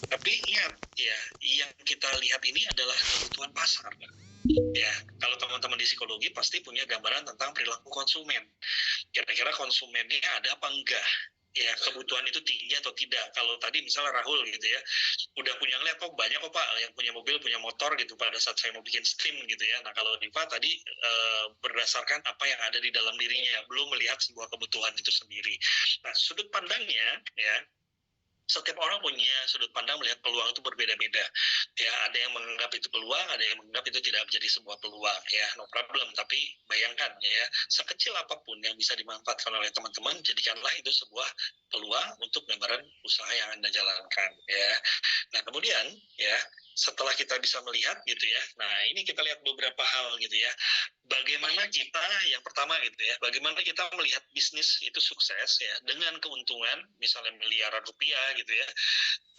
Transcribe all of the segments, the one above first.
Tapi ingat ya, yang kita lihat ini adalah kebutuhan pasar. Ya, kalau teman-teman di psikologi pasti punya gambaran tentang perilaku konsumen. Kira-kira konsumennya ada apa enggak? Ya, kebutuhan itu tinggi atau tidak. Kalau tadi misalnya Rahul gitu ya, udah punya ngeliat, kok banyak kok Pak yang punya mobil, punya motor gitu pada saat saya mau bikin steam gitu ya. Nah kalau Diva tadi berdasarkan apa yang ada di dalam dirinya, belum melihat sebuah kebutuhan itu sendiri. Nah sudut pandangnya ya, setiap orang punya sudut pandang melihat peluang itu berbeda-beda. Ya, ada yang menganggap itu peluang, ada yang menganggap itu tidak menjadi sebuah peluang. Ya, no problem. Tapi bayangkan ya, sekecil apapun yang bisa dimanfaatkan oleh teman-teman, jadikanlah itu sebuah peluang untuk gambaran usaha yang Anda jalankan. Ya, nah kemudian ya, setelah kita bisa melihat gitu ya, nah ini kita lihat beberapa hal gitu ya. Bagaimana kita, yang pertama gitu ya, bagaimana kita melihat bisnis itu sukses ya dengan keuntungan misalnya miliaran rupiah gitu ya.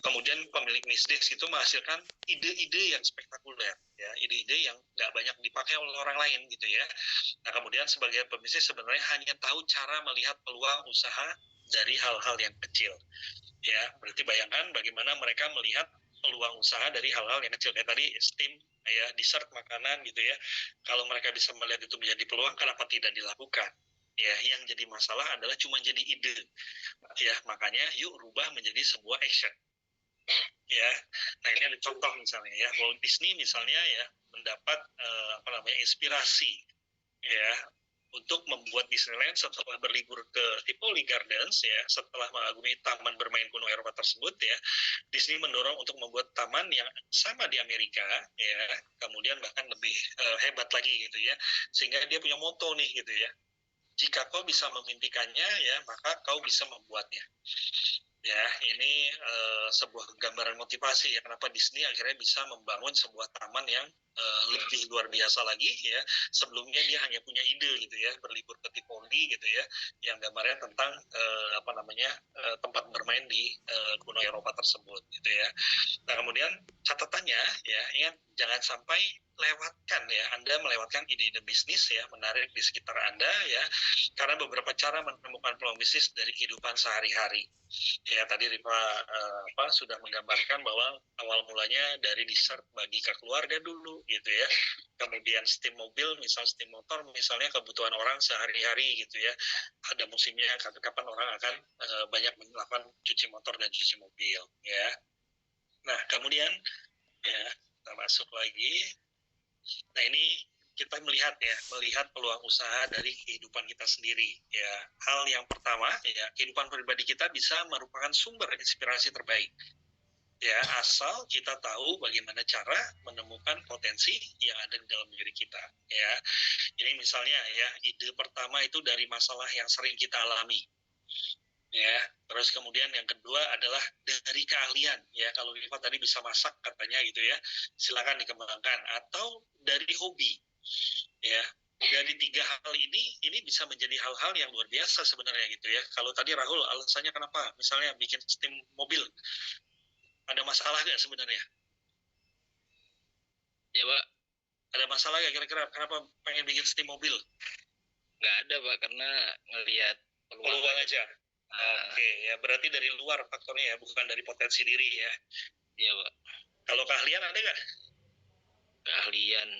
Kemudian pemilik bisnis itu menghasilkan ide-ide yang spektakuler ya, ide-ide yang nggak banyak dipakai oleh orang lain gitu ya. Nah kemudian sebagai pebisnis sebenarnya hanya tahu cara melihat peluang usaha dari hal-hal yang kecil ya. Berarti bayangkan bagaimana mereka melihat peluang usaha dari hal-hal yang kecil kayak tadi steam ya, dessert makanan gitu ya. Kalau mereka bisa melihat itu menjadi peluang, kenapa tidak dilakukan? Ya, yang jadi masalah adalah cuma jadi ide. Ya, makanya yuk rubah menjadi sebuah action. Ya, nah ini ada contoh misalnya ya, Walt Disney misalnya ya mendapat inspirasi ya untuk membuat Disneyland setelah berlibur ke Tivoli Gardens ya, setelah mengagumi taman bermain kuno Eropa tersebut ya, Disney mendorong untuk membuat taman yang sama di Amerika ya, kemudian bahkan lebih hebat lagi gitu ya, sehingga dia punya moto nih gitu ya, jika kau bisa memimpikannya ya, maka kau bisa membuatnya. Ya, ini sebuah gambaran motivasi ya, kenapa Disney akhirnya bisa membangun sebuah taman yang lebih luar biasa lagi ya. Sebelumnya dia hanya punya ide gitu ya, berlibur ke Tivoli gitu ya, yang gambarnya tentang tempat bermain di kuno Eropa tersebut gitu ya. Nah kemudian catatannya ya, ingat jangan sampai lewatkan ya, Anda melewatkan ide-ide bisnis ya, menarik di sekitar Anda ya, karena beberapa cara menemukan peluang bisnis dari kehidupan sehari-hari. Ya tadi Rifa sudah menggambarkan bahwa awal mulanya dari dessert bagi ke keluarga dulu gitu ya, kemudian steam mobil, misal steam motor misalnya, kebutuhan orang sehari-hari gitu ya, ada musimnya kapan orang akan banyak melakukan cuci motor dan cuci mobil ya. Nah kemudian ya kita masuk lagi. Nah ini kita melihat ya, melihat peluang usaha dari kehidupan kita sendiri ya. Hal yang pertama ya, kehidupan pribadi kita bisa merupakan sumber inspirasi terbaik ya, asal kita tahu bagaimana cara menemukan potensi yang ada di dalam diri kita ya. Ini misalnya ya, ide pertama itu dari masalah yang sering kita alami ya. Terus kemudian yang kedua adalah dari keahlian ya, kalau Rifa tadi bisa masak katanya gitu ya, silakan dikembangkan, atau dari hobi ya. Dari tiga hal ini bisa menjadi hal-hal yang luar biasa sebenarnya gitu ya. Kalau tadi Rahul alasannya kenapa misalnya bikin steam mobil, ada masalah nggak sebenarnya? Ya Pak, Ada masalah nggak kira-kira kenapa pengen bikin steam mobil? nggak ada Pak, karena ngelihat Peluang aja. Oke, ya berarti dari luar faktornya ya, bukan dari potensi diri ya. Iya Pak. Kalau keahlian ada nggak? Keahlian.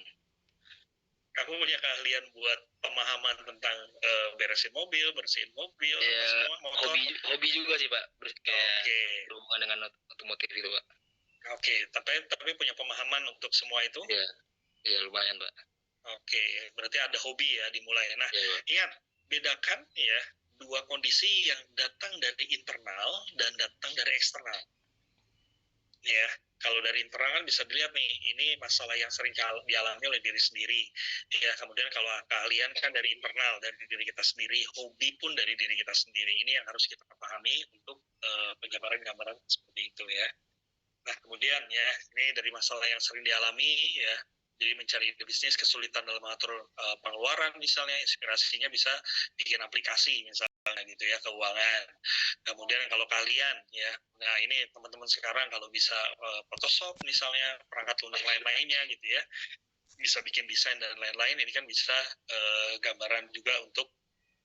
Kamu punya keahlian buat pemahaman tentang beresin mobil, bersihin mobil, Ya, semua motor? hobi juga sih Pak, kayak Oke. berhubungan dengan otomotif itu Pak. Oke, tapi punya pemahaman untuk semua itu? Iya, ya lumayan Pak. Oke, berarti ada hobi ya dimulai. Nah, Ya, Pak. ingat bedakan ya dua kondisi yang datang dari internal dan datang dari eksternal. Ya, kalau dari internal kan bisa dilihat nih, ini masalah yang sering dialami oleh diri sendiri. Ya, kemudian kalau keahlian kan dari internal, dari diri kita sendiri, hobi pun dari diri kita sendiri. Ini yang harus kita pahami untuk gambaran-gambaran seperti itu ya. Nah, kemudian ya, ini dari masalah yang sering dialami ya. Jadi mencari ide bisnis, kesulitan dalam mengatur pengeluaran misalnya, inspirasinya bisa bikin aplikasi misalnya gitu ya, keuangan. Kemudian kalau kalian ya, nah ini teman-teman sekarang kalau bisa Photoshop misalnya, perangkat lunak lain-lainnya gitu ya, bisa bikin desain dan lain-lain, ini kan bisa gambaran juga untuk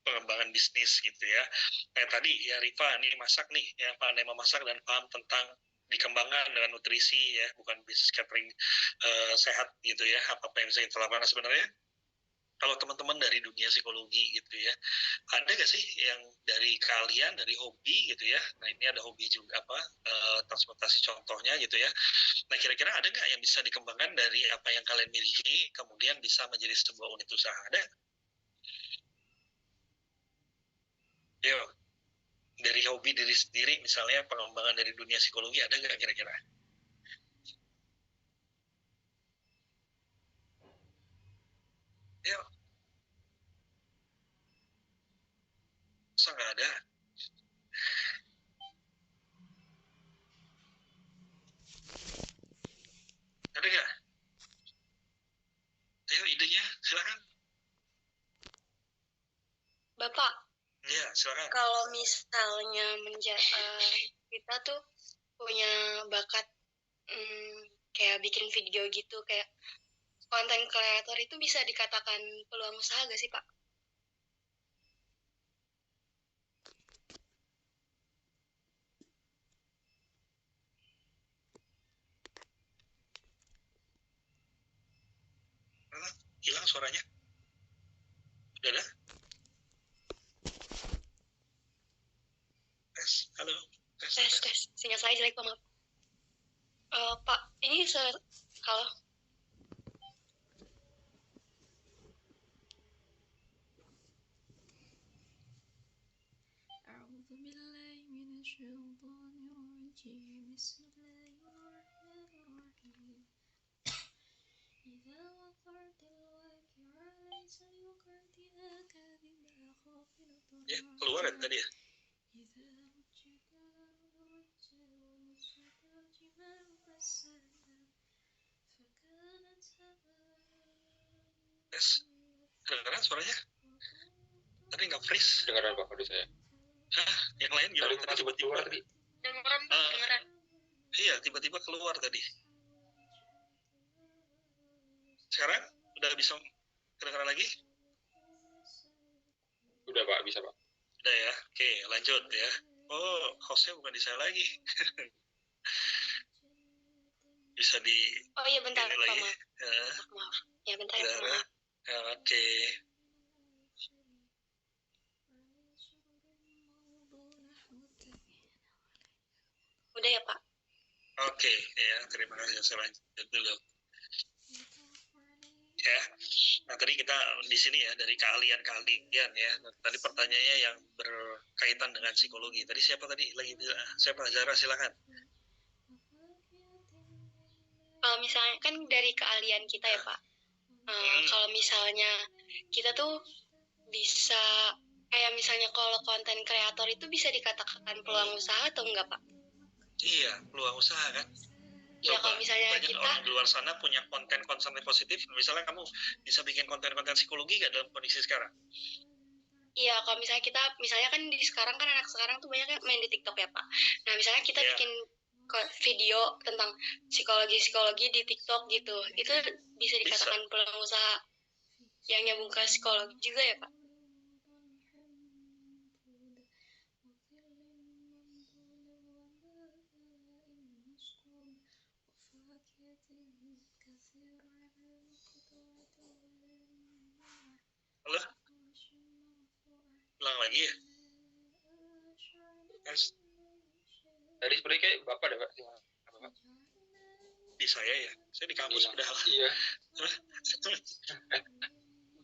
pengembangan bisnis gitu ya. Kayak tadi ya Rifa nih masak nih ya, pandai memasak dan paham tentang dikembangkan dengan nutrisi ya, bukan bisnis catering sehat gitu ya, apa yang bisa kita lakukan. Nah, sebenarnya kalau teman-teman dari dunia psikologi gitu ya, ada nggak sih yang dari kalian, dari hobi gitu ya, nah ini ada hobi juga apa, transportasi contohnya gitu ya, nah kira-kira ada nggak yang bisa dikembangkan dari apa yang kalian miliki, kemudian bisa menjadi sebuah unit usaha, ada? Yuk, dari hobi diri sendiri misalnya pengembangan dari dunia psikologi ada nggak kira-kira? Yuk, masa nggak ada? Ada nggak? Ayo idenya, silakan. Bapak, Ya, silakan. kalau misalnya kita tuh punya bakat kayak bikin video gitu, kayak konten kreator itu bisa dikatakan peluang usaha gak sih, Pak? Hilang suaranya? Udah ada? Tes, halo. Tes. Sinyal saya jelek, Pak, maaf. Pak, ini halo. Ya, keluar ya tadi ya? Tes, kedengeran suaranya? Tadi nggak freeze. Dengaran Pak audio saya. Hah, yang lain gimana? Tadi tiba-tiba. Dengeran. Iya, tiba-tiba keluar tadi. Sekarang udah bisa kedengeran lagi? Udah Pak, bisa Pak. Udah ya, oke lanjut ya. Oh, hostnya bukan di saya lagi. Bisa di Oh iya, bentar, ini Pak, lagi. maaf. Ya, bentar ya, Pak, maaf. Ya, oke. Udah ya, Pak? Oke, ya terima kasih. Saya lanjut dulu. Ya, nah tadi kita di sini ya dari keahlian kalian ya. Nah, tadi pertanyaannya yang berkaitan dengan psikologi. Tadi siapa tadi lagi bilang? Siapa? Zara, silakan. Kalau misalnya kan dari keahlian kita ya, Pak. Kalau misalnya kita tuh bisa kayak misalnya kalau konten kreator itu bisa dikatakan peluang usaha atau enggak, Pak? Iya, peluang usaha kan. Iya, kalau misalnya banyak kita orang di luar sana punya konten positif. Misalnya kamu bisa bikin konten-konten psikologi nggak dalam kondisi sekarang? Iya, kalau misalnya kita, misalnya kan sekarang kan anak sekarang tuh banyak yang main di TikTok ya, Pak. Nah, misalnya kita bikin video tentang psikologi di TikTok gitu, itu bisa dikatakan peluang usaha yang nyambung ke psikologi juga ya, Pak? Halo? Ulang lagi ya? Yes. Tadi sebenarnya kayak Bapak ada Pak. Di saya ya? Saya di kampus Iya. padahal. Iya.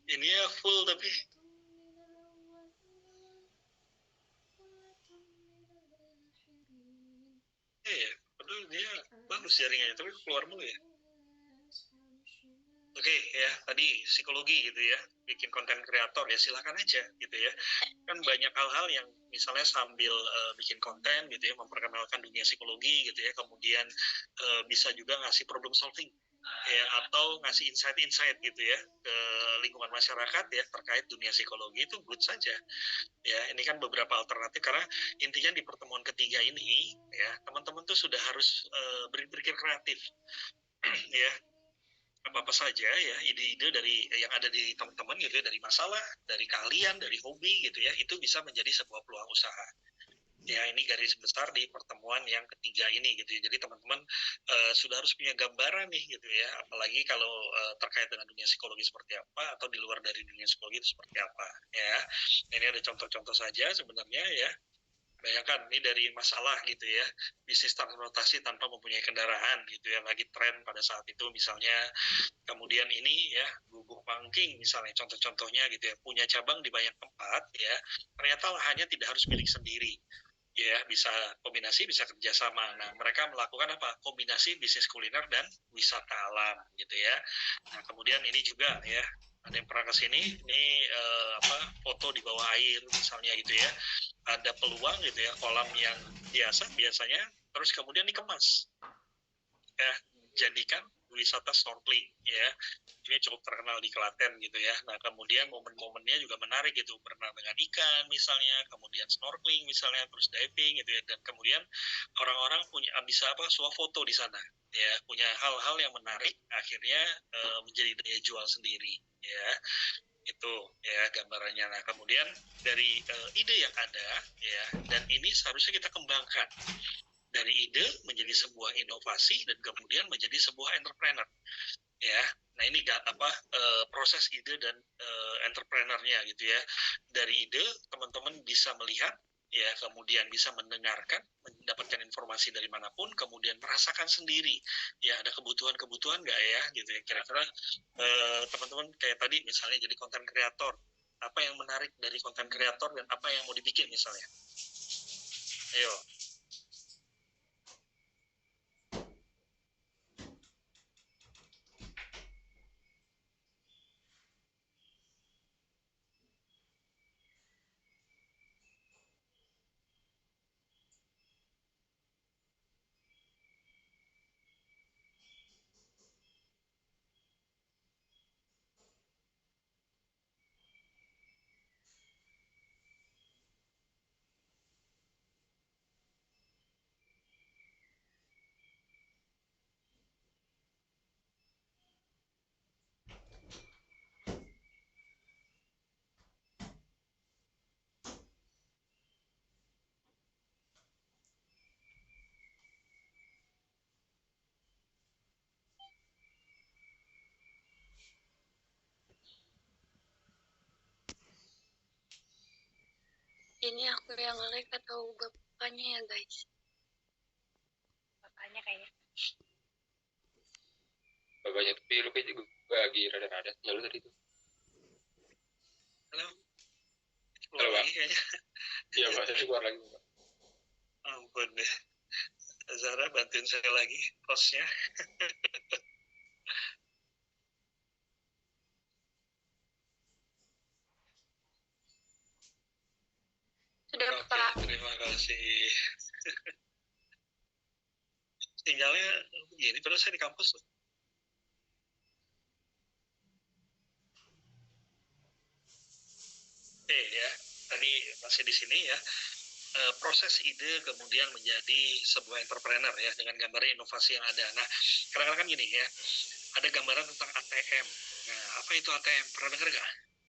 Ini ya full tapi. Iya, padahal dia bagus jaringannya, tapi keluar mulu ya. Oke ya, tadi psikologi gitu ya, bikin konten kreator ya silakan aja gitu ya. Kan banyak hal-hal yang misalnya sambil bikin konten gitu ya, memperkenalkan dunia psikologi gitu ya, kemudian bisa juga ngasih problem solving ya, atau ngasih insight-insight gitu ya ke lingkungan masyarakat ya terkait dunia psikologi, itu good saja ya. Ini kan beberapa alternatif, karena intinya di pertemuan ketiga ini ya teman-teman tuh sudah harus berpikir kreatif ya, apa-apa saja ya, ide-ide dari yang ada di teman-teman gitu ya, dari masalah, dari kalian, dari hobi gitu ya, itu bisa menjadi sebuah peluang usaha Ya, ini garis besar di pertemuan yang ketiga ini gitu ya. Jadi teman-teman sudah harus punya gambaran nih gitu ya. Apalagi kalau terkait dengan dunia psikologi seperti apa atau di luar dari dunia psikologi itu seperti apa ya. Ini ada contoh-contoh saja sebenarnya ya. Bayangkan ini dari masalah gitu ya, bisnis transportasi tanpa mempunyai kendaraan gitu ya, lagi tren pada saat itu misalnya. Kemudian ini ya, Gubuk Pangking misalnya contoh-contohnya gitu ya, punya cabang di banyak tempat ya, ternyata lahannya tidak harus milik sendiri ya, bisa kombinasi, bisa kerjasama. Nah, mereka melakukan apa? Kombinasi bisnis kuliner dan wisata alam gitu ya. Nah, kemudian ini juga ya, ada yang pernah ke sini, ini foto di bawah air misalnya gitu ya. Ada peluang gitu ya, kolam yang biasanya, terus kemudian dikemas ya, jadikan wisata snorkeling ya. Ini cukup terkenal di Klaten gitu ya. Nah, kemudian momen-momennya juga menarik gitu, berenang dengan ikan misalnya, kemudian snorkeling misalnya, terus diving gitu ya. Dan kemudian orang-orang punya bisa swafoto di sana ya, punya hal-hal yang menarik, akhirnya menjadi daya jual sendiri ya. Itu ya gambarannya. Nah, kemudian dari ide yang ada ya, dan ini seharusnya kita kembangkan dari ide menjadi sebuah inovasi dan kemudian menjadi sebuah entrepreneur ya. Nah, ini proses ide dan entrepreneurnya gitu ya. Dari ide teman-teman bisa melihat ya, kemudian bisa mendengarkan, mendapatkan informasi dari manapun, kemudian merasakan sendiri ya, ada kebutuhan-kebutuhan nggak ya gitu ya. Kira-kira teman-teman kayak tadi misalnya jadi konten kreator, apa yang menarik dari konten kreator dan apa yang mau dibikin misalnya, ayo. Ini aku yang nge-like atau bapaknya ya guys? Bapaknya kayaknya. Bapaknya, tapi lu kayak juga lagi rada-rada sinyal lu tadi tuh. Halo, Halo, Pak. lagi kayaknya. Iya, Pak, saya keluar lagi, Pak. Ampun deh, Zara bantuin saya lagi hostnya. Sudah Oke, Pak. terima kasih. Sinyalnya begini, terus saya di kampus loh. Oke ya, tadi masih di sini ya. Proses ide kemudian menjadi sebuah entrepreneur ya, dengan gambaran inovasi yang ada. Nah, kadang-kadang kan gini ya, ada gambaran tentang ATM. Nah, apa itu ATM? Pernah dengar nggak?